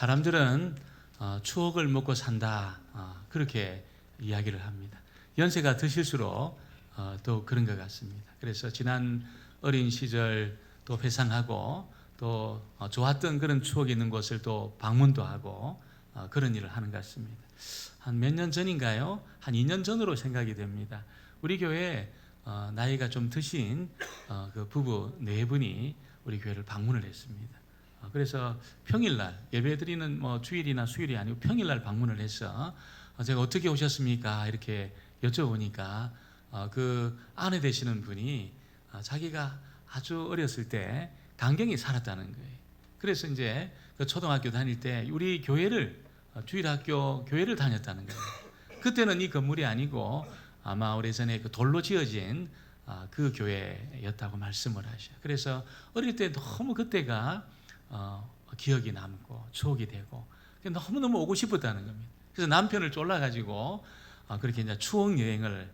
사람들은 추억을 먹고 산다, 그렇게 이야기를 합니다. 연세가 드실수록 또 그런 것 같습니다. 그래서 지난 어린 시절 또 회상하고 또 좋았던 그런 추억이 있는 곳을 또 방문도 하고 그런 일을 하는 것 같습니다. 한 몇 년 전인가요? 한 2년 전으로 생각이 됩니다. 우리 교회에 나이가 좀 드신 그 부부 네 분이 우리 교회를 방문을 했습니다. 그래서 평일날 예배드리는 주일이나 수요일이 아니고 평일날 방문을 해서 제가 어떻게 오셨습니까? 이렇게 여쭤보니까 그 아내 되시는 분이 자기가 아주 어렸을 때 강경히 살았다는 거예요. 그래서 이제 그 초등학교 다닐 때 우리 교회를 주일학교 교회를 다녔다는 거예요. 그때는 이 건물이 아니고 아마 오래전에 그 돌로 지어진 그 교회였다고 말씀을 하셔요. 그래서 어릴 때 너무 그때가 기억이 남고 추억이 되고 너무너무 오고 싶었다는 겁니다. 그래서 남편을 쫄라가지고 그렇게 이제 추억 여행을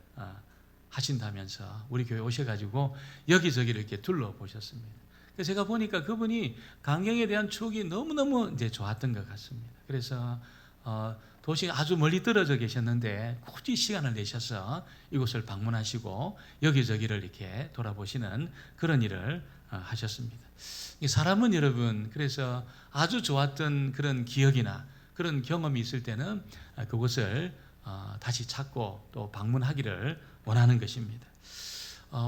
하신다면서 우리 교회 오셔가지고 여기저기를 이렇게 둘러보셨습니다. 그래서 제가 보니까 그분이 강경에 대한 추억이 너무너무 이제 좋았던 것 같습니다. 그래서 도시가 아주 멀리 떨어져 계셨는데 굳이 시간을 내셔서 이곳을 방문하시고 여기저기를 이렇게 돌아보시는 그런 일을 하셨습니다. 사람은 여러분, 그래서 아주 좋았던 그런 기억이나 그런 경험이 있을 때는 그곳을 다시 찾고 또 방문하기를 원하는 것입니다.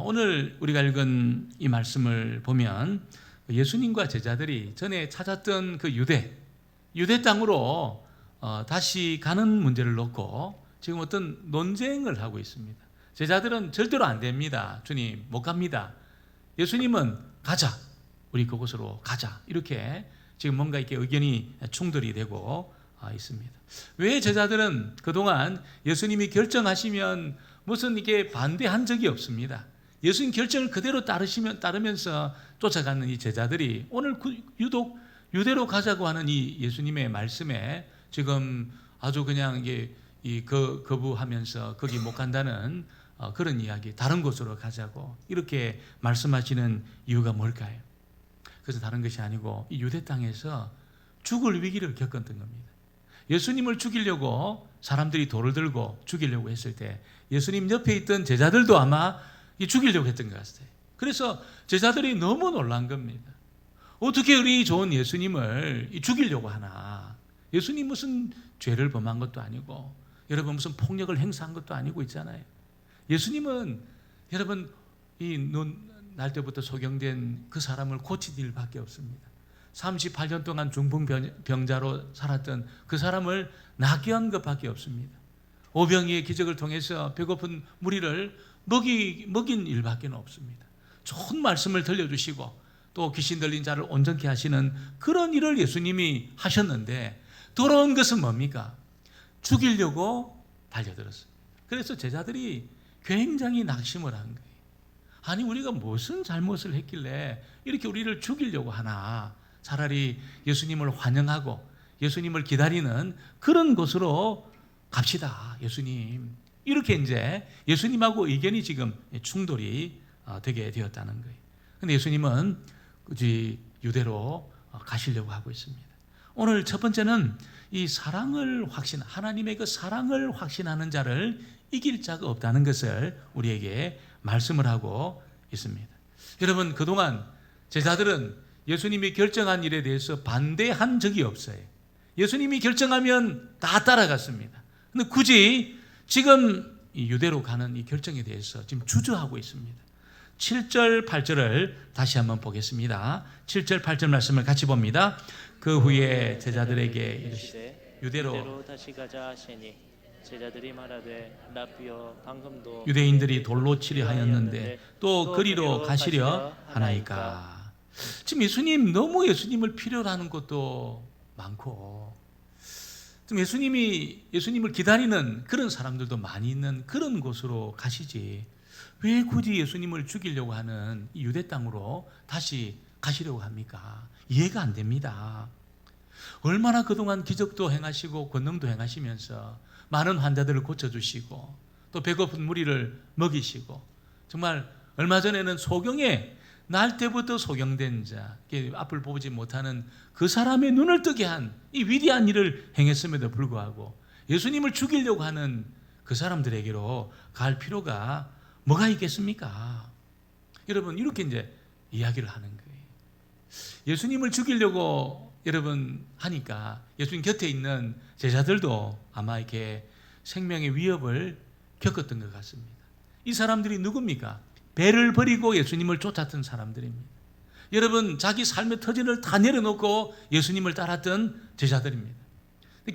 오늘 우리가 읽은 이 말씀을 보면 예수님과 제자들이 전에 찾았던 그 유대 땅으로 다시 가는 문제를 놓고 지금 어떤 논쟁을 하고 있습니다. 제자들은 절대로 안 됩니다. 주님, 못 갑니다. 예수님은 가자. 우리 그곳으로 가자. 이렇게 지금 뭔가 이렇게 의견이 충돌이 되고 있습니다. 왜 제자들은 그동안 예수님이 결정하시면 무슨 이게 반대한 적이 없습니다. 예수님 결정을 그대로 따르면서 쫓아가는 이 제자들이 오늘 유독 유대로 가자고 하는 이 예수님의 말씀에 지금 아주 그냥 이게 거부하면서 거기 못 간다는 그런 이야기, 다른 곳으로 가자고 이렇게 말씀하시는 이유가 뭘까요? 그래서 다른 것이 아니고 이 유대 땅에서 죽을 위기를 겪었던 겁니다. 예수님을 죽이려고 사람들이 돌을 들고 죽이려고 했을 때 예수님 옆에 있던 제자들도 아마 죽이려고 했던 것 같아요. 그래서 제자들이 너무 놀란 겁니다. 어떻게 우리 좋은 예수님을 죽이려고 하나? 예수님 무슨 죄를 범한 것도 아니고 여러분 무슨 폭력을 행사한 것도 아니고 있잖아요. 예수님은 여러분 이 눈 날 때부터 소경된 그 사람을 고칠 일밖에 없습니다. 38년 동안 중풍병자로 살았던 그 사람을 낫게 한 것밖에 없습니다. 오병이의 기적을 통해서 배고픈 무리를 먹인 일밖에 없습니다. 좋은 말씀을 들려주시고 또 귀신 들린 자를 온전케 하시는 그런 일을 예수님이 하셨는데 돌아온 것은 뭡니까? 죽이려고 달려들었어요. 그래서 제자들이 굉장히 낙심을 한 거예요. 아니 우리가 무슨 잘못을 했길래 이렇게 우리를 죽이려고 하나? 차라리 예수님을 환영하고 예수님을 기다리는 그런 곳으로 갑시다. 예수님. 이렇게 이제 예수님하고 의견이 지금 충돌이 되게 되었다는 거예요. 그런데 예수님은 굳이 유대로 가시려고 하고 있습니다. 오늘 첫 번째는 이 사랑을 하나님의 그 사랑을 확신하는 자를 이길 자가 없다는 것을 우리에게 말씀을 하고 있습니다. 여러분, 그동안 제자들은 예수님이 결정한 일에 대해서 반대한 적이 없어요. 예수님이 결정하면 다 따라갔습니다. 근데 굳이 지금 이 유대로 가는 이 결정에 대해서 지금 주저하고 있습니다. 7절, 8절을 다시 한번 보겠습니다. 7절, 8절 말씀을 같이 봅니다. 그 후에 제자들에게 이르시되 유대로 다시 가자 하시니 제자들이 말하되 라삐여 방금도 유대인들이 돌로 치려 하였는데 또 그리로 가시려 하나이까. 지금 너무 예수님을 필요로 하는 것도 많고 좀 예수님을 기다리는 그런 사람들도 많이 있는 그런 곳으로 가시지 왜 굳이 예수님을 죽이려고 하는 이 유대 땅으로 다시 가시려고 합니까? 이해가 안 됩니다. 얼마나 그동안 기적도 행하시고 권능도 행하시면서 많은 환자들을 고쳐주시고 또 배고픈 무리를 먹이시고 정말 얼마 전에는 소경에 날 때부터 소경된 자, 앞을 보지 못하는 그 사람의 눈을 뜨게 한 이 위대한 일을 행했음에도 불구하고 예수님을 죽이려고 하는 그 사람들에게로 갈 필요가 뭐가 있겠습니까? 여러분, 이렇게 이제 이야기를 하는 거예요. 예수님을 죽이려고 여러분 하니까 예수님 곁에 있는 제자들도 아마 이렇게 생명의 위협을 겪었던 것 같습니다. 이 사람들이 누굽니까? 배를 버리고 예수님을 쫓았던 사람들입니다. 여러분, 자기 삶의 터전을 다 내려놓고 예수님을 따랐던 제자들입니다.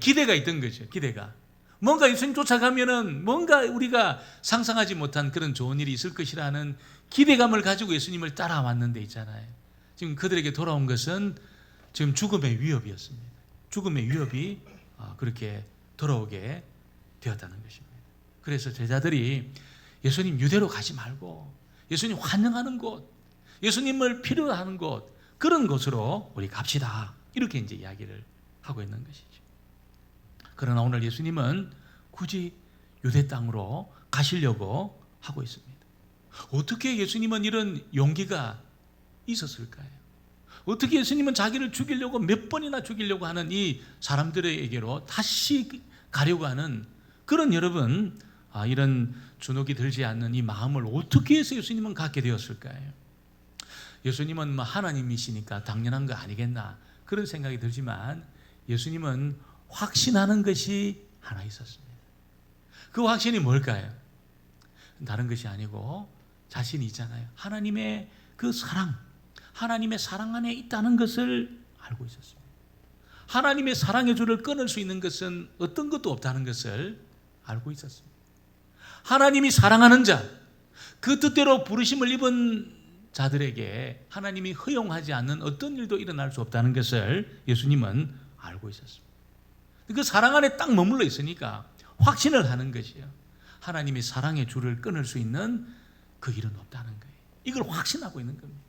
기대가 있던 거죠. 기대가. 뭔가 예수님 쫓아가면은 뭔가 우리가 상상하지 못한 그런 좋은 일이 있을 것이라는 기대감을 가지고 예수님을 따라왔는데 있잖아요. 지금 그들에게 돌아온 것은 지금 죽음의 위협이었습니다. 죽음의 위협이 그렇게 돌아오게 되었다는 것입니다. 그래서 제자들이 예수님 유대로 가지 말고 예수님 환영하는 곳, 예수님을 필요로 하는 곳, 그런 곳으로 우리 갑시다. 이렇게 이제 이야기를 하고 있는 것이죠. 그러나 오늘 예수님은 굳이 유대 땅으로 가시려고 하고 있습니다. 어떻게 예수님은 이런 용기가 있었을까요? 어떻게 예수님은 자기를 죽이려고 몇 번이나 죽이려고 하는 이 사람들에게로 다시 가려고 하는 그런 여러분, 이런 주눅이 들지 않는 이 마음을 어떻게 해서 예수님은 갖게 되었을까요? 예수님은 하나님이시니까 당연한 거 아니겠나 그런 생각이 들지만 예수님은 확신하는 것이 하나 있었습니다. 그 확신이 뭘까요? 다른 것이 아니고 자신이 있잖아요. 하나님의 그 사랑, 하나님의 사랑 안에 있다는 것을 알고 있었습니다. 하나님의 사랑의 줄을 끊을 수 있는 것은 어떤 것도 없다는 것을 알고 있었습니다. 하나님이 사랑하는 자, 그 뜻대로 부르심을 입은 자들에게 하나님이 허용하지 않는 어떤 일도 일어날 수 없다는 것을 예수님은 알고 있었습니다. 그 사랑 안에 딱 머물러 있으니까 확신을 하는 것이에요. 하나님이 사랑의 줄을 끊을 수 있는 그 일은 없다는 거예요. 이걸 확신하고 있는 겁니다.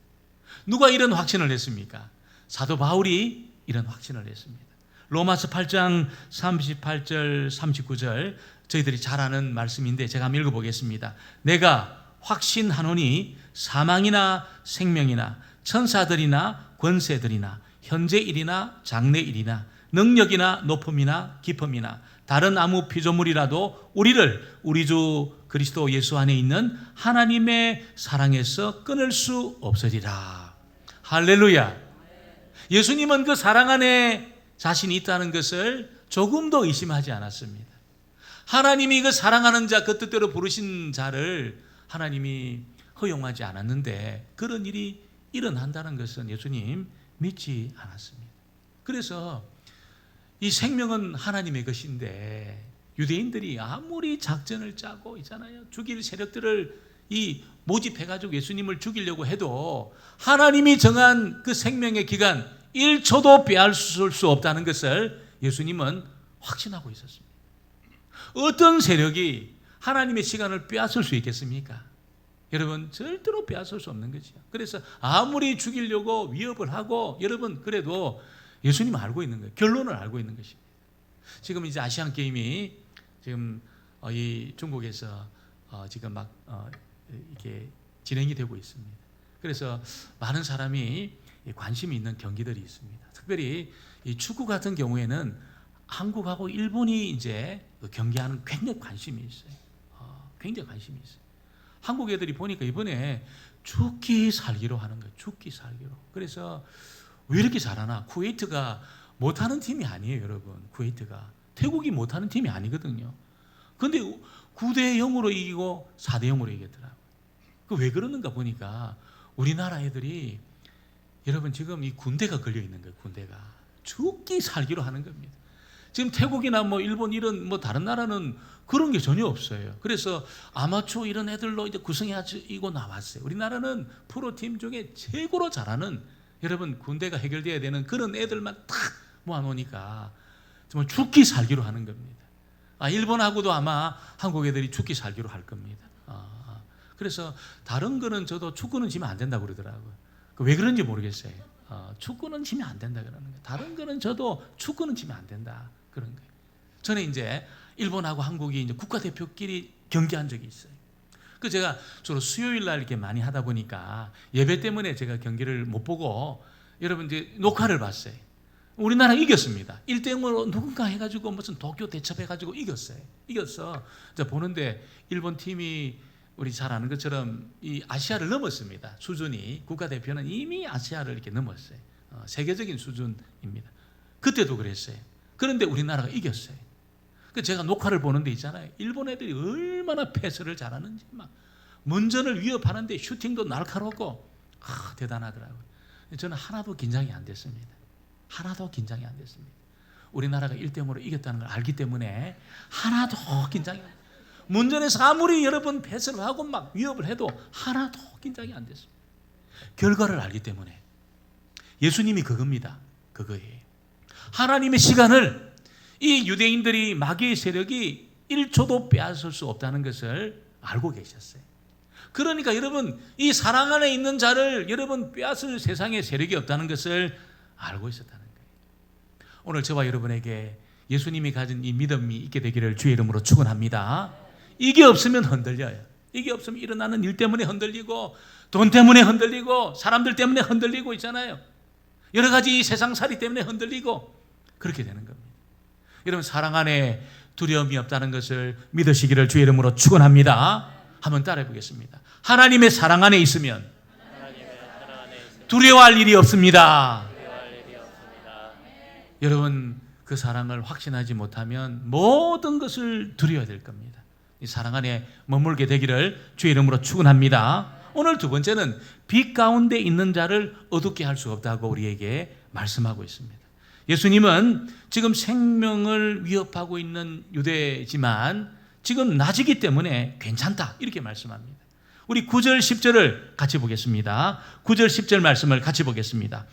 누가 이런 확신을 했습니까? 사도 바울이 이런 확신을 했습니다. 로마서 8장 38절 39절 저희들이 잘 아는 말씀인데 제가 한번 읽어보겠습니다. 내가 확신하노니 사망이나 생명이나 천사들이나 권세들이나 현재 일이나 장래 일이나 능력이나 높음이나 깊음이나 다른 아무 피조물이라도 우리를 우리 주 그리스도 예수 안에 있는 하나님의 사랑에서 끊을 수 없으리라. 할렐루야. 예수님은 그 사랑 안에 자신이 있다는 것을 조금도 의심하지 않았습니다. 하나님이 그 사랑하는 자, 그 뜻대로 부르신 자를 하나님이 허용하지 않았는데 그런 일이 일어난다는 것은 예수님 믿지 않았습니다. 그래서 이 생명은 하나님의 것인데 유대인들이 아무리 작전을 짜고 있잖아요. 죽일 세력들을 모집해가지고 예수님을 죽이려고 해도 하나님이 정한 그 생명의 기간 1초도 빼앗을 수 없다는 것을 예수님은 확신하고 있었습니다. 어떤 세력이 하나님의 시간을 빼앗을 수 있겠습니까? 여러분, 절대로 빼앗을 수 없는 거죠. 그래서 아무리 죽이려고 위협을 하고 여러분 그래도 예수님은 알고 있는 거예요. 결론을 알고 있는 것입니다. 지금 이제 아시안 게임이 지금 이 중국에서 지금 막 이렇게 진행이 되고 있습니다. 그래서 많은 사람이 관심이 있는 경기들이 있습니다. 특별히 이 축구 같은 경우에는 한국하고 일본이 이제 경기하는 굉장히 관심이 있어요. 굉장히 관심이 있어요. 한국 애들이 보니까 이번에 죽기 살기로 하는 거예요. 죽기 살기로. 그래서 왜 이렇게 잘하나? 쿠웨이트가 못하는 팀이 아니에요, 여러분. 쿠웨이트가 태국이 못하는 팀이 아니거든요. 그런데 9대 0으로 이기고 4대 0으로 이겼더라고요. 그 왜 그러는가 보니까 우리나라 애들이 여러분 지금 이 군대가 걸려 있는 거예요. 군대가 죽기 살기로 하는 겁니다. 지금 태국이나 뭐 일본 이런 뭐 다른 나라는 그런 게 전혀 없어요. 그래서 아마추어 이런 애들로 이제 구성해가지고 나왔어요. 우리나라는 프로팀 중에 최고로 잘하는 여러분 군대가 해결돼야 되는 그런 애들만 딱 모아놓으니까 정말 죽기 살기로 하는 겁니다. 일본하고도 아마 한국 애들이 죽기 살기로 할 겁니다. 그래서 다른 거는 저도 축구는 지면 안 된다고 그러더라고요. 왜 그런지 모르겠어요. 축구는 지면 안 된다 그러는 거예요. 다른 거는 저도 축구는 지면 안 된다 그런 거예요. 저는 이제 일본하고 한국이 이제 국가대표끼리 경기한 적이 있어요. 그 제가 주로 수요일 날 이렇게 많이 하다 보니까 예배 때문에 제가 경기를 못 보고 여러분 이제 녹화를 봤어요. 우리나라 이겼습니다. 1대0으로 누군가 해가지고 무슨 도쿄 대첩해가지고 이겼어요. 이겼어. 보는데 일본 팀이 우리 잘 아는 것처럼 이 아시아를 넘었습니다. 수준이 국가대표는 이미 아시아를 이렇게 넘었어요. 세계적인 수준입니다. 그때도 그랬어요. 그런데 우리나라가 이겼어요. 그 제가 녹화를 보는데 있잖아요. 일본 애들이 얼마나 패스를 잘하는지 막 문전을 위협하는데 슈팅도 날카롭고 대단하더라고요. 저는 하나도 긴장이 안 됐습니다. 하나도 긴장이 안 됐습니다. 우리나라가 1대0으로 이겼다는 걸 알기 때문에 하나도 긴장이 안 됐습니다. 문전에서 아무리 여러분 패스를 하고 막 위협을 해도 하나도 긴장이 안 됐습니다. 결과를 알기 때문에. 예수님이 그겁니다. 그거예요. 하나님의 시간을 이 유대인들이 마귀의 세력이 1초도 빼앗을 수 없다는 것을 알고 계셨어요. 그러니까 여러분 이 사랑 안에 있는 자를 여러분 빼앗을 세상에 세력이 없다는 것을 알고 있었다는 거예요. 오늘 저와 여러분에게 예수님이 가진 이 믿음이 있게 되기를 주의 이름으로 축원합니다. 이게 없으면 흔들려요. 이게 없으면 일어나는 일 때문에 흔들리고 돈 때문에 흔들리고 사람들 때문에 흔들리고 있잖아요. 여러 가지 세상살이 때문에 흔들리고 그렇게 되는 겁니다. 여러분 사랑 안에 두려움이 없다는 것을 믿으시기를 주의 이름으로 축원합니다. 한번 따라해 보겠습니다. 하나님의 사랑 안에 있으면 두려워할 일이 없습니다. 여러분 그 사랑을 확신하지 못하면 모든 것을 두려워야 될 겁니다. 이 사랑 안에 머물게 되기를 주의 이름으로 축원합니다. 오늘 두 번째는 빛 가운데 있는 자를 어둡게 할 수 없다고 우리에게 말씀하고 있습니다. 예수님은 지금 생명을 위협하고 있는 유대지만 지금 낮이기 때문에 괜찮다 이렇게 말씀합니다. 우리 9절 10절을 같이 보겠습니다. 9절 10절 말씀을 같이 보겠습니다.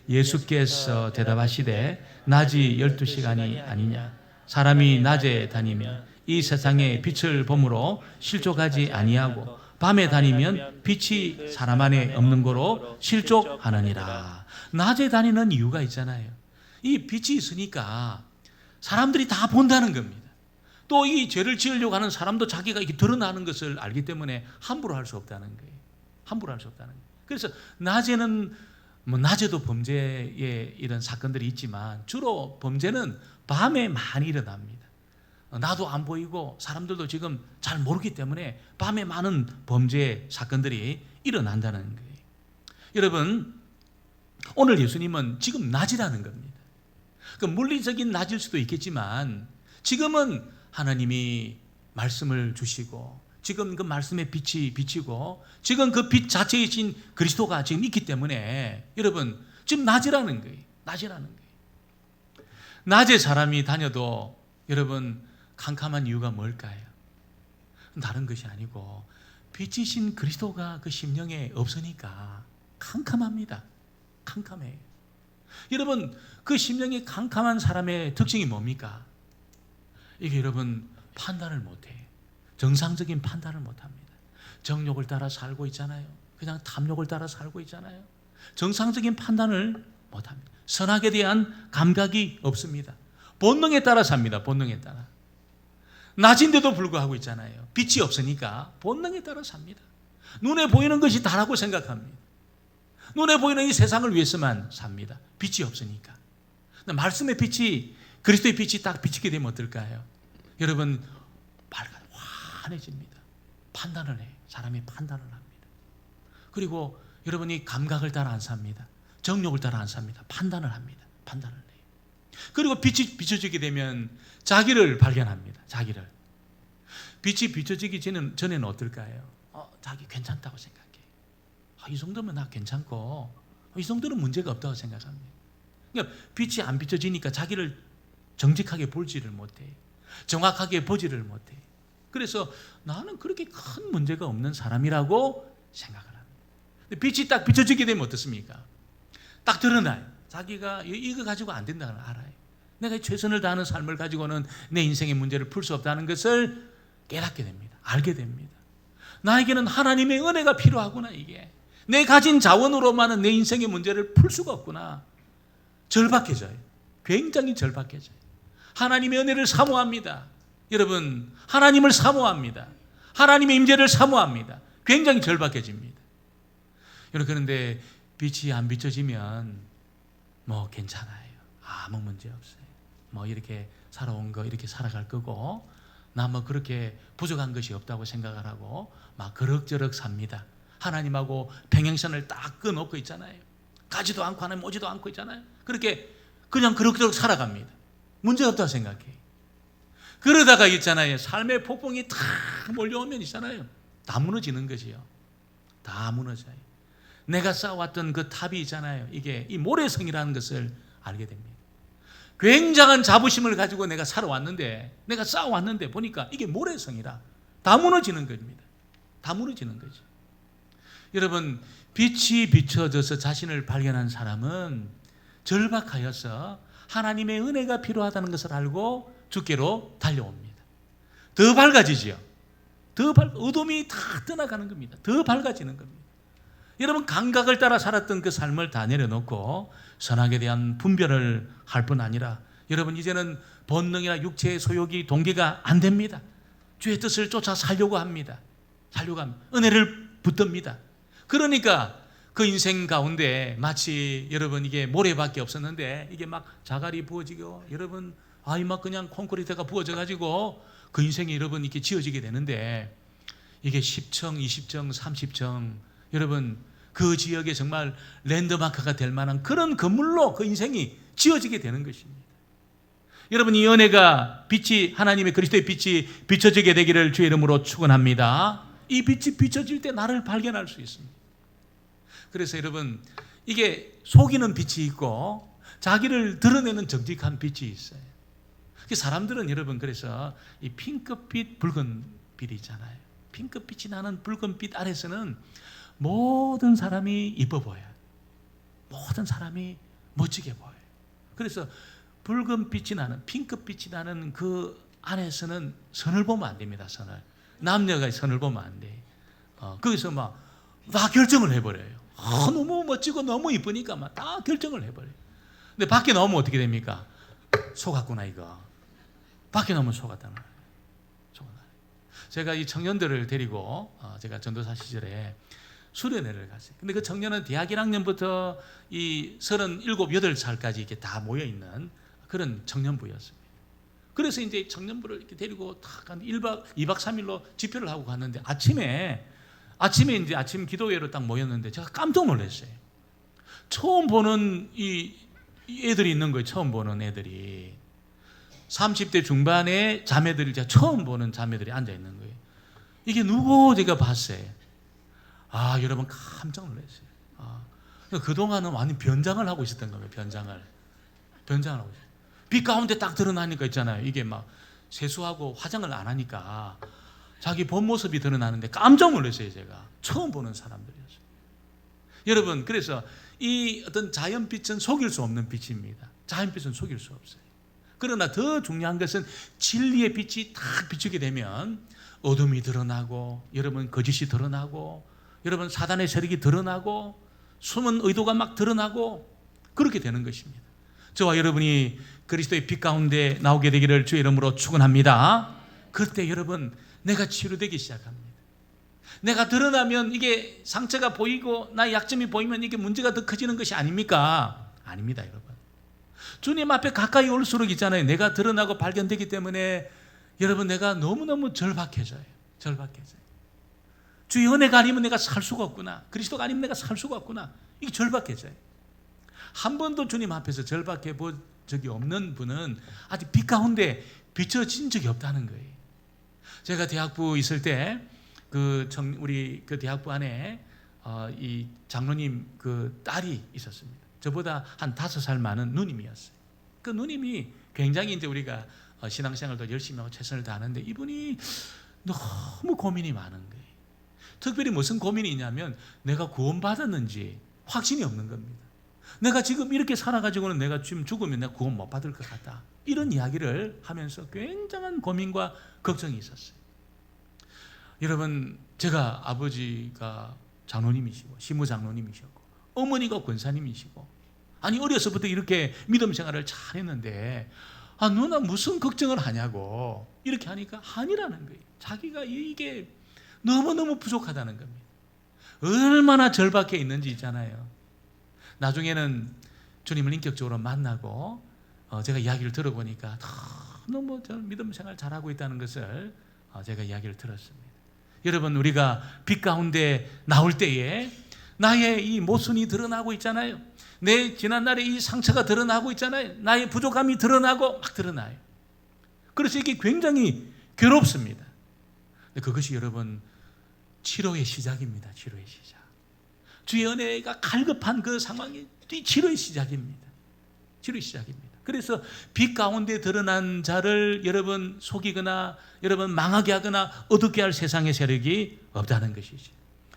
예수께서 대답하시되 낮이 12시간이 아니냐 사람이 낮에 다니면 이 세상의 빛을 보므로 실족하지 아니하고 밤에 다니면 빛이 사람 안에 없는 거로 실족하느니라. 낮에 다니는 이유가 있잖아요. 이 빛이 있으니까 사람들이 다 본다는 겁니다. 또 이 죄를 지으려고 하는 사람도 자기가 이렇게 드러나는 것을 알기 때문에 함부로 할 수 없다는 거예요. 함부로 할 수 없다는 거예요. 그래서 낮에는 낮에도 범죄의 이런 사건들이 있지만 주로 범죄는 밤에 많이 일어납니다. 나도 안 보이고 사람들도 지금 잘 모르기 때문에 밤에 많은 범죄 사건들이 일어난다는 거예요. 여러분 오늘 예수님은 지금 낮이라는 겁니다. 그 물리적인 낮일 수도 있겠지만 지금은 하나님이 말씀을 주시고 지금 그 말씀의 빛이 비치고 지금 그 빛 자체이신 그리스도가 지금 있기 때문에 여러분 지금 낮이라는 거예요. 낮이라는 거예요. 낮에 사람이 다녀도 여러분 캄캄한 이유가 뭘까요? 다른 것이 아니고 빛이신 그리스도가 그 심령에 없으니까 캄캄합니다. 캄캄해요. 여러분 그 심령이 캄캄한 사람의 특징이 뭡니까? 이게 여러분 판단을 못해요. 정상적인 판단을 못합니다. 정욕을 따라 살고 있잖아요. 그냥 탐욕을 따라 살고 있잖아요. 정상적인 판단을 못합니다. 선악에 대한 감각이 없습니다. 본능에 따라 삽니다. 본능에 따라. 낮인데도 불구하고 있잖아요. 빛이 없으니까 본능에 따라 삽니다. 눈에 보이는 것이 다라고 생각합니다. 눈에 보이는 이 세상을 위해서만 삽니다. 빛이 없으니까. 말씀의 빛이 그리스도의 빛이 딱 비치게 되면 어떨까요? 여러분 밝아 환해집니다. 판단을 해요. 사람이 판단을 합니다. 그리고 여러분이 감각을 따라 안 삽니다. 정욕을 따라 안 삽니다. 판단을 합니다. 판단을 해요. 그리고 빛이 비춰지게 되면 자기를 발견합니다. 자기를. 빛이 비춰지기 전에는 어떨까요? 자기 괜찮다고 생각해. 이 정도면 나 괜찮고 이 정도는 문제가 없다고 생각합니다. 그러니까 빛이 안 비춰지니까 자기를 정직하게 보지를 못해. 정확하게 보지를 못해. 그래서 나는 그렇게 큰 문제가 없는 사람이라고 생각을 합니다. 근데 빛이 딱 비춰지게 되면 어떻습니까? 딱 드러나요. 자기가 이거 가지고 안 된다는 걸 알아요. 내가 최선을 다하는 삶을 가지고는 내 인생의 문제를 풀 수 없다는 것을 깨닫게 됩니다. 알게 됩니다. 나에게는 하나님의 은혜가 필요하구나. 이게 내 가진 자원으로만은 내 인생의 문제를 풀 수가 없구나. 절박해져요. 굉장히 절박해져요. 하나님의 은혜를 사모합니다. 여러분 하나님을 사모합니다. 하나님의 임재를 사모합니다. 굉장히 절박해집니다. 여러분, 그런데 빛이 안 비춰지면 뭐 괜찮아요. 아무 문제 없어요. 뭐 이렇게 살아온 거 이렇게 살아갈 거고, 나 뭐 그렇게 부족한 것이 없다고 생각을 하고 막 그럭저럭 삽니다. 하나님하고 평행선을 딱 끊어놓고 있잖아요. 가지도 않고 하나님 오지도 않고 있잖아요. 그렇게 그냥 그럭저럭 살아갑니다. 문제 없다고 생각해요. 그러다가 있잖아요, 삶의 폭풍이 탁 몰려오면 있잖아요, 다 무너지는 거지요. 다 무너져요. 내가 쌓아왔던 그 탑이 있잖아요, 이게 이 모래성이라는 것을 알게 됩니다. 굉장한 자부심을 가지고 내가 살아왔는데, 내가 쌓아왔는데 보니까 이게 모래성이라 다 무너지는 겁니다. 다 무너지는 거죠. 여러분, 빛이 비춰져서 자신을 발견한 사람은 절박하여서 하나님의 은혜가 필요하다는 것을 알고 주께로 달려옵니다. 더 밝아지지요. 어둠이 다 떠나가는 겁니다. 더 밝아지는 겁니다. 여러분, 감각을 따라 살았던 그 삶을 다 내려놓고 선악에 대한 분별을 할 뿐 아니라, 여러분, 이제는 본능이나 육체의 소욕이 동기가 안 됩니다. 주의 뜻을 쫓아 살려고 합니다. 은혜를 붙듭니다. 그러니까 그 인생 가운데 마치 여러분 이게 모래밖에 없었는데 이게 막 자갈이 부어지고, 여러분 막 그냥 콘크리트가 부어져 가지고 그 인생이 여러분 이렇게 지어지게 되는데, 이게 10층, 20층, 30층, 여러분 그 지역에 정말 랜드마크가 될 만한 그런 건물로 그 인생이 지어지게 되는 것입니다. 여러분, 이 은혜가 빛이, 하나님의 그리스도의 빛이 비춰지게 되기를 주의 이름으로 축원합니다. 이 빛이 비춰질 때 나를 발견할 수 있습니다. 그래서 여러분, 이게 속이는 빛이 있고 자기를 드러내는 정직한 빛이 있어요. 사람들은 여러분, 그래서 이 핑크빛, 붉은빛이 있잖아요. 핑크빛이 나는 붉은빛 아래서는 모든 사람이 이뻐 보여요. 모든 사람이 멋지게 보여요. 그래서 붉은빛이 나는, 핑크빛이 나는 그 안에서는 선을 보면 안 됩니다. 남녀가 선을 보면 안 돼. 거기서 막 다 결정을 해버려요. 너무 멋지고 너무 이쁘니까 막 다 결정을 해버려요. 근데 밖에 나오면 어떻게 됩니까? 속았구나 이거. 밖에 나오면 속았다는 거예요. 제가 이 청년들을 데리고 제가 전도사 시절에 수련회를 갔어요. 근데 그 청년은 대학 1학년부터 이 37, 8살까지 이렇게 다 모여있는 그런 청년부였습니다. 그래서 이제 청년부를 이렇게 데리고 딱 한 2박 3일로 집회를 하고 갔는데, 아침에 이제 아침 기도회로 딱 모였는데 제가 깜짝 놀랐어요. 처음 보는 이 애들이 있는 거예요. 처음 보는 애들이. 30대 중반의 자매들이, 제가 처음 보는 자매들이 앉아 있는 거예요. 이게 누구 제가 봤어요. 여러분 깜짝 놀랐어요. 그동안은 완전 변장을 하고 있었던 거예요. 변장을 하고 있어요. 빛 가운데 딱 드러나니까 있잖아요. 이게 막 세수하고 화장을 안 하니까 자기 본 모습이 드러나는데 깜짝 놀랐어요. 제가 처음 보는 사람들이었어요. 여러분, 그래서 이 어떤 자연빛은 속일 수 없는 빛입니다. 자연빛은 속일 수 없어요. 그러나 더 중요한 것은 진리의 빛이 딱 비추게 되면 어둠이 드러나고, 여러분 거짓이 드러나고, 여러분 사단의 세력이 드러나고, 숨은 의도가 막 드러나고, 그렇게 되는 것입니다. 저와 여러분이 그리스도의 빛 가운데 나오게 되기를 주의 이름으로 축원합니다. 그때 여러분, 내가 치유되기 시작합니다. 내가 드러나면 이게 상처가 보이고 나의 약점이 보이면 이게 문제가 더 커지는 것이 아닙니까? 아닙니다, 여러분. 주님 앞에 가까이 올수록 있잖아요, 내가 드러나고 발견되기 때문에 여러분, 내가 너무너무 절박해져요. 주의 은혜가 아니면 내가 살 수가 없구나. 그리스도가 아니면 내가 살 수가 없구나. 이게 절박해져요. 한 번도 주님 앞에서 절박해 본 적이 없는 분은 아직 빛 가운데 비춰진 적이 없다는 거예요. 제가 대학부 있을 때 우리 그 대학부 안에 이 장로님 그 딸이 있었습니다. 저보다 한 5살 많은 누님이었어요. 그 누님이 굉장히 이제 우리가 신앙생활도 열심히 하고 최선을 다하는데, 이분이 너무 고민이 많은 거예요. 특별히 무슨 고민이 있냐면, 내가 구원받았는지 확신이 없는 겁니다. 내가 지금 이렇게 살아가지고는 내가 지금 죽으면 내가 구원 못 받을 것 같다. 이런 이야기를 하면서 굉장한 고민과 걱정이 있었어요. 여러분, 제가 아버지가 장로님이시고 시무장로님이셨고 어머니가 권사님이시고, 아니 어려서부터 이렇게 믿음 생활을 잘했는데 누나 무슨 걱정을 하냐고 이렇게 하니까 아니라는 거예요. 자기가 이게 너무너무 부족하다는 겁니다. 얼마나 절박해 있는지 있잖아요. 나중에는 주님을 인격적으로 만나고 제가 이야기를 들어보니까 너무 믿음 생활 잘하고 있다는 것을 제가 이야기를 들었습니다. 여러분, 우리가 빛 가운데 나올 때에 나의 이 모순이 드러나고 있잖아요. 내 지난날의 이 상처가 드러나고 있잖아요. 나의 부족함이 드러나고 막 드러나요. 그래서 이게 굉장히 괴롭습니다. 근데 그것이 여러분 치료의 시작입니다. 치료의 시작. 주의 은혜가 갈급한 그 상황이 치료의 시작입니다. 치료의 시작입니다. 그래서 빛 가운데 드러난 자를 여러분 속이거나 여러분 망하게 하거나 어둡게 할 세상의 세력이 없다는 것이죠.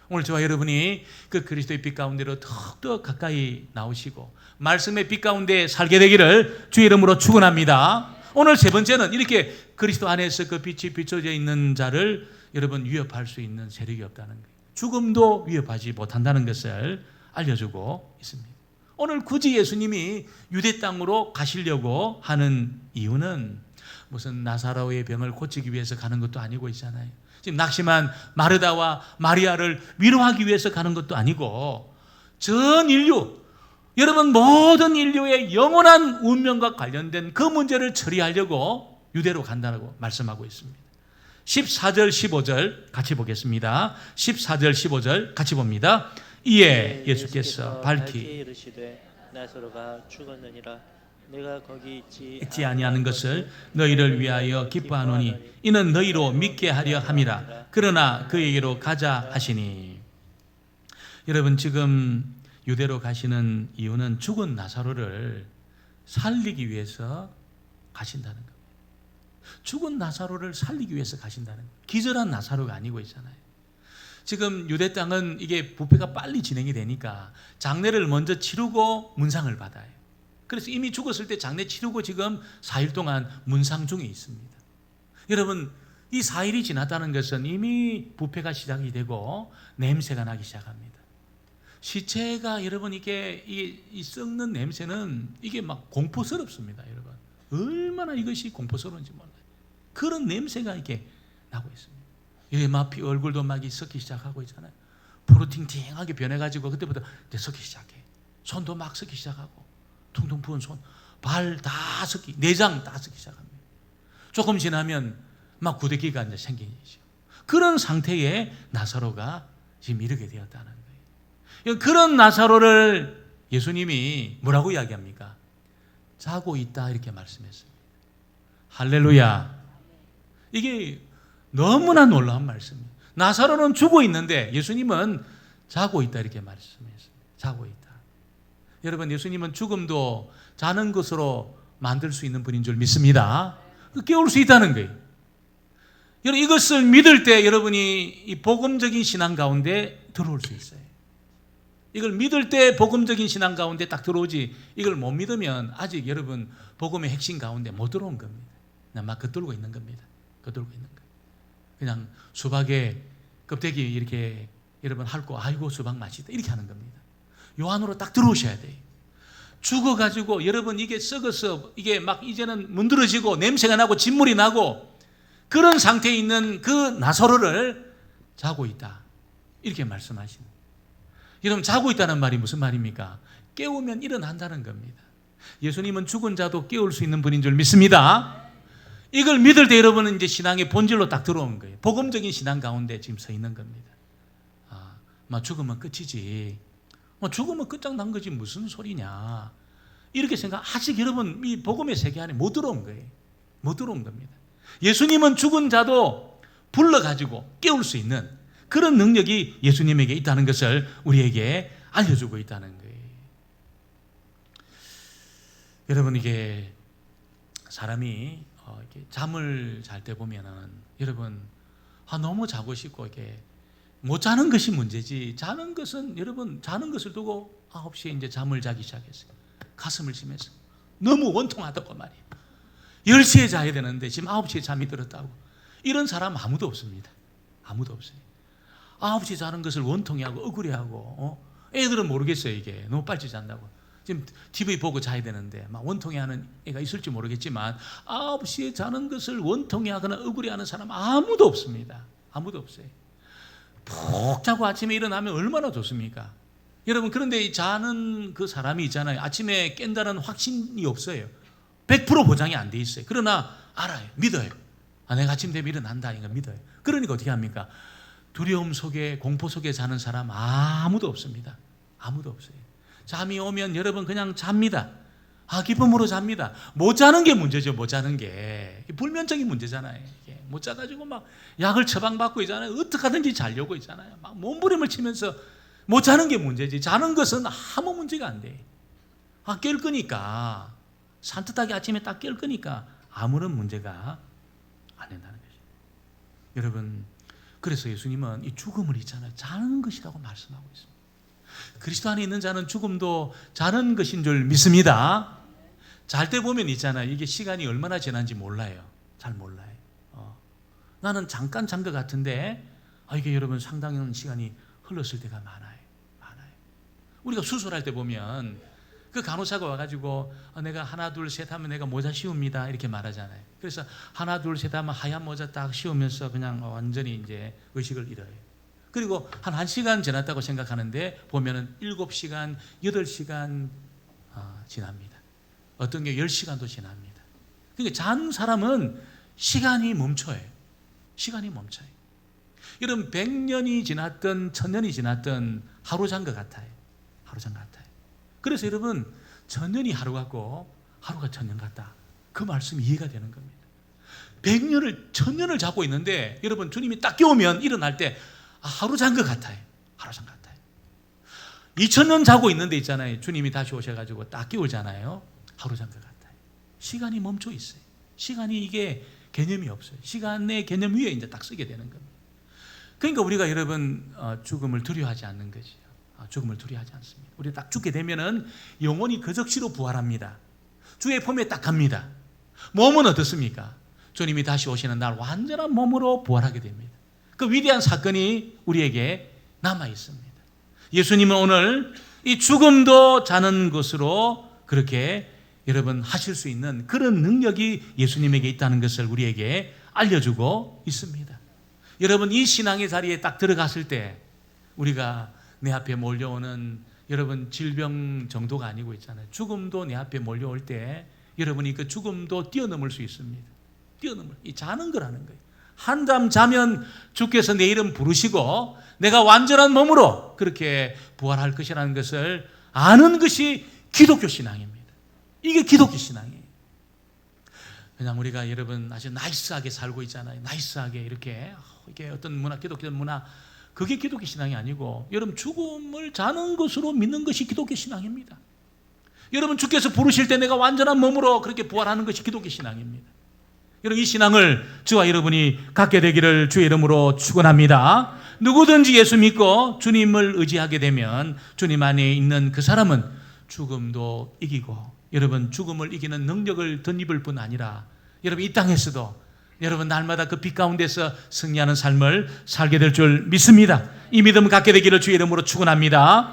오늘 저와 여러분이 그 그리스도의 빛 가운데로 더욱더 가까이 나오시고 말씀의 빛 가운데 살게 되기를 주의 이름으로 축원합니다. 오늘 세 번째는 이렇게 그리스도 안에서 그 빛이 비춰져 있는 자를 여러분 위협할 수 있는 세력이 없다는 거예요. 죽음도 위협하지 못한다는 것을 알려주고 있습니다. 오늘 굳이 예수님이 유대 땅으로 가시려고 하는 이유는 무슨 나사로의 병을 고치기 위해서 가는 것도 아니고 있잖아요. 지금 낙심한 마르다와 마리아를 위로하기 위해서 가는 것도 아니고 전 인류, 여러분 모든 인류의 영원한 운명과 관련된 그 문제를 처리하려고 유대로 간다고 말씀하고 있습니다. 14절 15절 같이 보겠습니다. 14절 15절 같이 봅니다. 이에 예수께서 밝히 이르시되 나사로가 죽었느니라. 내가 거기 있지 아니하는 것을 너희를 위하여 기뻐하노니 이는 너희로 믿게 하려 함이라. 그러나 그에게로 가자 하시니. 여러분, 지금 유대로 가시는 이유는 죽은 나사로를 살리기 위해서 가신다는 겁니다. 죽은 나사로를 살리기 위해서 가신다는 거예요. 기절한 나사로가 아니고 있잖아요. 지금 유대 땅은 이게 부패가 빨리 진행이 되니까 장례를 먼저 치르고 문상을 받아요. 그래서 이미 죽었을 때 장례 치르고 지금 4일 동안 문상 중에 있습니다. 여러분, 이 4일이 지났다는 것은 이미 부패가 시작이 되고 냄새가 나기 시작합니다. 시체가 여러분 이게 이 썩는 냄새는 이게 막 공포스럽습니다. 여러분, 얼마나 이것이 공포스러운지 몰라요. 그런 냄새가 이렇게 나고 있습니다. 이 막 얼굴도 막 썩기 시작하고 있잖아요. 포르팅팅하게 변해가지고 그때부터 이제 썩기 시작해. 손도 막 썩기 시작하고, 퉁퉁 부은 손, 발 다 썩기, 내장 다 썩기 시작합니다. 조금 지나면 막 구데기가 이제 생기죠. 그런 상태에 나사로가 지금 이르게 되었다는 거예요. 그런 나사로를 예수님이 뭐라고 이야기합니까? 자고 있다 이렇게 말씀했습니다. 할렐루야. 이게 너무나 놀라운 말씀이에요. 나사로는 죽어 있는데 예수님은 자고 있다 이렇게 말씀했습니다. 자고 있다. 여러분, 예수님은 죽음도 자는 것으로 만들 수 있는 분인 줄 믿습니다. 깨울 수 있다는 거예요. 여러분, 이것을 믿을 때 여러분이 이 복음적인 신앙 가운데 들어올 수 있어요. 이걸 믿을 때 복음적인 신앙 가운데 딱 들어오지, 이걸 못 믿으면 아직 여러분 복음의 핵심 가운데 못 들어온 겁니다. 그냥 막 겉돌고 있는 겁니다. 겉돌고 있는 거예요. 그냥 수박에 껍데기 이렇게 여러분 핥고 아이고 수박 맛있다 이렇게 하는 겁니다. 요 안으로 딱 들어오셔야 돼요. 죽어가지고 여러분 이게 썩어서 이게 막 이제는 문드러지고 냄새가 나고 진물이 나고 그런 상태에 있는 그 나사로를 자고 있다 이렇게 말씀하시는. 여러분, 자고 있다는 말이 무슨 말입니까? 깨우면 일어난다는 겁니다. 예수님은 죽은 자도 깨울 수 있는 분인 줄 믿습니다. 이걸 믿을 때 여러분은 이제 신앙의 본질로 딱 들어온 거예요. 복음적인 신앙 가운데 지금 서 있는 겁니다. 죽으면 끝이지. 죽으면 끝장난 거지 무슨 소리냐. 이렇게 생각, 아직 여러분 이 복음의 세계 안에 못 들어온 거예요. 못 들어온 겁니다. 예수님은 죽은 자도 불러가지고 깨울 수 있는 그런 능력이 예수님에게 있다는 것을 우리에게 알려주고 있다는 거예요. 여러분, 이게 사람이 이렇게 잠을 잘 때 보면은 여러분 너무 자고 싶고 이렇게 못 자는 것이 문제지, 자는 것은 여러분 자는 것을 두고 9시에 이제 잠을 자기 시작했어요. 가슴을 치면서 너무 원통하다고 말이에요. 10시에 자야 되는데 지금 9시에 잠이 들었다고. 이런 사람 아무도 없습니다. 아무도 없어요. 9시에 자는 것을 원통해하고 억울해하고 애들은 모르겠어요. 이게 너무 빨리 잔다고. 지금 TV 보고 자야 되는데 막 원통해하는 애가 있을지 모르겠지만 9시에 자는 것을 원통해하거나 억울해하는 사람 아무도 없습니다. 아무도 없어요. 푹 자고 아침에 일어나면 얼마나 좋습니까? 여러분, 그런데 이 자는 그 사람이 있잖아요. 아침에 깬다는 확신이 없어요. 100% 보장이 안 돼 있어요. 그러나 알아요. 믿어요. 내가 아침 되면 일어난다. 이거 믿어요. 그러니까 어떻게 합니까? 두려움 속에, 공포 속에 자는 사람 아무도 없습니다. 아무도 없어요. 잠이 오면 여러분 그냥 잡니다. 기쁨으로 잡니다. 못 자는 게 문제죠. 못 자는 게 불면증이 문제잖아요. 이게 못 자가지고 막 약을 처방받고 있잖아요. 어떻게 하든지 자려고 있잖아요. 막 몸부림을 치면서 못 자는 게 문제지. 자는 것은 아무 문제가 안 돼. 깰 거니까, 산뜻하게 아침에 딱 깰 거니까 아무런 문제가 안 된다는 것이죠. 여러분, 그래서 예수님은 이 죽음을 있잖아요. 자는 것이라고 말씀하고 있습니다. 그리스도 안에 있는 자는 죽음도 자는 것인 줄 믿습니다. 잘 때 보면 있잖아요. 이게 시간이 얼마나 지난지 몰라요. 잘 몰라요. 나는 잠깐 잔 것 같은데 이게 여러분 상당한 시간이 흘렀을 때가 많아요. 우리가 수술할 때 보면 그 간호사가 와가지고 내가 하나 둘 셋 하면 내가 모자 씌웁니다 이렇게 말하잖아요. 그래서 하나 둘 셋 하면 하얀 모자 딱 씌우면서 그냥 완전히 이제 의식을 잃어요. 그리고 한 1시간 지났다고 생각하는데 보면은 7시간, 8시간 지납니다. 어떤 게 10시간도 지납니다. 그러니까 잔 사람은 시간이 멈춰요. 시간이 멈춰요. 여러분 100년이 지났든 1000년이 지났든 하루 잔 것 같아요. 하루 잔 것 같아요. 그래서 여러분 1000년이 하루 같고 하루가 1000년 같다. 그 말씀이 이해가 되는 겁니다. 100년을 1000년을 잡고 있는데 여러분 주님이 딱 깨우면 일어날 때 하루 잔 것 같아요. 하루 잔 것 같아요. 2000년 자고 있는데 있잖아요. 주님이 다시 오셔가지고 딱 깨우잖아요. 하루 잔 것 같아요. 시간이 멈춰 있어요. 시간이 이게 개념이 없어요. 시간의 개념 위에 이제 딱 쓰게 되는 겁니다. 그러니까 우리가 여러분 죽음을 두려워하지 않는 거죠. 죽음을 두려워하지 않습니다. 우리 딱 죽게 되면은 영혼이 그 즉시로 부활합니다. 주의 품에 딱 갑니다. 몸은 어떻습니까? 주님이 다시 오시는 날 완전한 몸으로 부활하게 됩니다. 그 위대한 사건이 우리에게 남아 있습니다. 예수님은 오늘 이 죽음도 자는 것으로 그렇게 여러분 하실 수 있는 그런 능력이 예수님에게 있다는 것을 우리에게 알려주고 있습니다. 여러분 이 신앙의 자리에 딱 들어갔을 때 우리가 내 앞에 몰려오는 여러분 질병 정도가 아니고 있잖아요. 죽음도 내 앞에 몰려올 때 여러분이 그 죽음도 뛰어넘을 수 있습니다. 뛰어넘을 이 자는 거라는 거예요. 한잠 자면 주께서 내 이름 부르시고 내가 완전한 몸으로 그렇게 부활할 것이라는 것을 아는 것이 기독교 신앙입니다. 이게 기독교 신앙이에요. 그냥 우리가 여러분 아주 나이스하게 살고 있잖아요. 나이스하게 이렇게 이게 어떤 문화, 기독교 문화, 그게 기독교 신앙이 아니고 여러분 죽음을 자는 것으로 믿는 것이 기독교 신앙입니다. 여러분 주께서 부르실 때 내가 완전한 몸으로 그렇게 부활하는 것이 기독교 신앙입니다. 여러분 이 신앙을 저와 여러분이 갖게 되기를 주의 이름으로 축원합니다. 누구든지 예수 믿고 주님을 의지하게 되면 주님 안에 있는 그 사람은 죽음도 이기고 여러분 죽음을 이기는 능력을 덧입을 뿐 아니라 여러분 이 땅에서도 여러분 날마다 그 빛 가운데서 승리하는 삶을 살게 될 줄 믿습니다. 이 믿음 갖게 되기를 주의 이름으로 축원합니다.